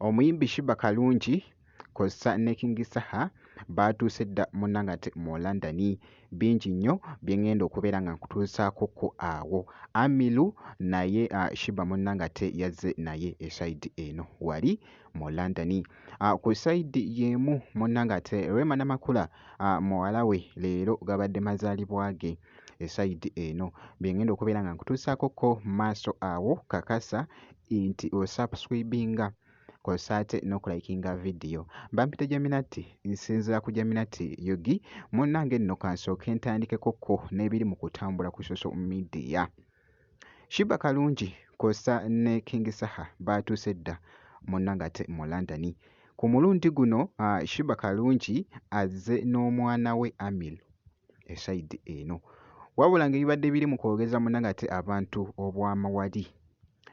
Omuyimbi Sheebah Karungi kw'ossa ne King Saha baatuuse dda munnange ate mu London. Bingi nnyo bye ŋŋenda okubeera nga nkutuusaakokko awo. Amiru naye Sheebah munnange ate yazze naye esayidi eno wali mu London. Ku sayidi y'emu munnange ate Rema Namakula muwala we leero gabadde mazaalibwa ge esayidi eno. Bye ŋŋenda okubeera nga nkutuusaakokko mu maaso awo, kakasa nti osubscribinga kw'ossa ate n'okulayikinga vidiyo. Bampita Jaminati, nsinzira ku Jaminati Yogi. Munnange nno kansooke ntandikekokko n'ebiri mu kutambula ku social media. Sheebah Karungi kw'ossa ne King Saha baatuuse dda munnange ate mu London. Ku mulundi guno Sheebah Karungi azze n'omwana we Amiru esayidi eno. Wabula ng'ebibadde biri mu kwogeza munnange ate abantu obw'amawali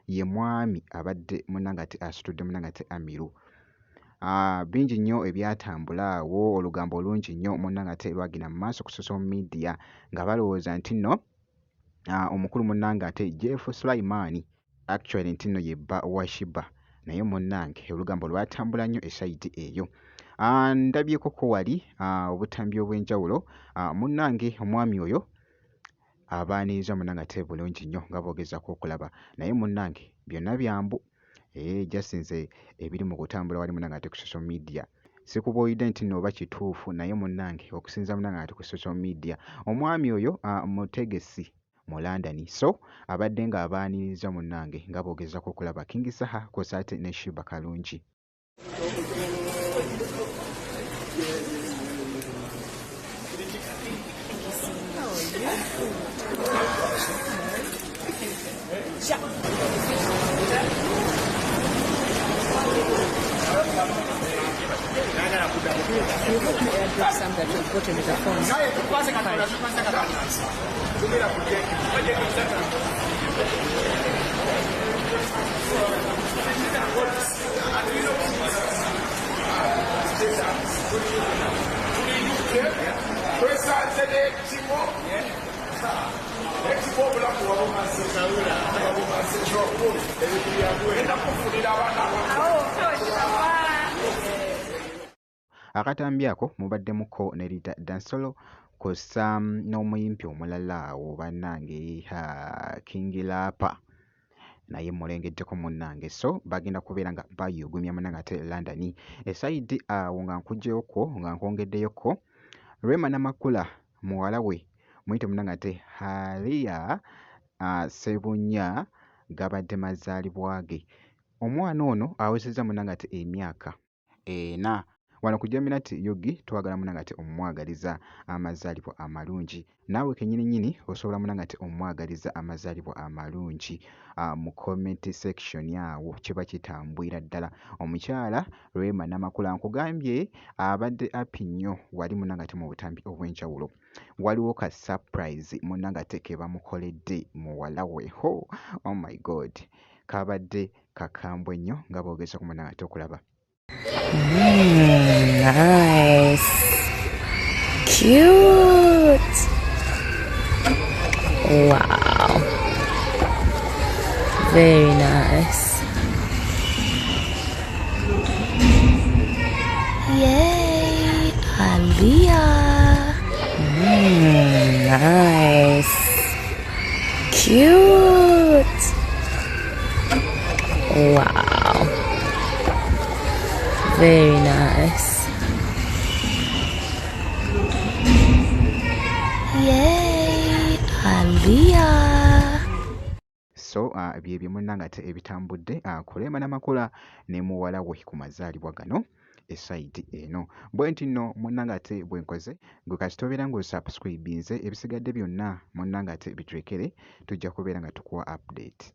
ye mwami abadde munnange ate asitudde munnange ate Amiru. Bingi nnyo ebyatambula awo, olugambo olungi nnyo munnange ate lwagenda mu maaso ku social media nga balowooza nti nno omukulu munnange ate Jeff Sulaiman actually nti nno ye bba wa Sheebah, naye munnange olugambo lwatambula nnyo esayidi eyo. Ndabyeko ko wali obutambi obw'enjawulo. Munnange omwami oyo abaaniriza munnange ate bulungi nnyo nga boogezako okulaba, naye munnange byonna byambu just nze ebiri mu kutambula wali munnange ate ku social media sikubuulidde nti nno oba kituufu, naye munnange okusinza munnange ate ku social media omwami oyo mutegesi mu London, so abadde ng'abaaniriza munnange nga boogezako okulaba King Saha kw'ossa ate ne Sheebah Karungi. Akatambi ako mubaddemuko ne Rita Dansolo kw'ossa n'omuyimpi omulala awo bannange King Lapa naye mulengeddeko munnange, so bagenda kubeera nga bayugumya munnange ate London. Esayidi awo nga nkugyeko nga nkwongeddeyoko Rema Namakula muwala we muyite munnange ate Halia Ssebunya gabadde mazaalibwa ge. Omwana ono awezezza munnange ate emyaka 4. Wano ku Jaminati Yogi twagala munnange ate omumwagaliza amazaalibwa amalungi. Naawe kennyini osobola munnange ate omumwagaliza amazaalibwa amalungi mu comment section awo, kiba kitambwira ddala. Omukyala Rema Namakula nkugambye abadde happy nnyo wali munnange ate mu butambi obw'enjawulo. Waliwo ka surprise munnange ate ke bamukoledde muwala we. Oh my God, kabadde kakambwe nnyo nga boogeza ku munnange ate okulaba. Nice. Cute. Wow. Very nice. Yay, Halia. Nice. Cute. Wow. Very nice. Yay, Halia. So byebyo munnange ate ebitambudde ku Rema Namakula ne muwala we ku mazaalibwa gano esayidi eno. Bwe nti nno munnange ate bwe nkoze gwe kati tobeera ng'osubscribinze, ebisigadde byonna munnange ate biturekere, tujja kubeera nga tukuwa update.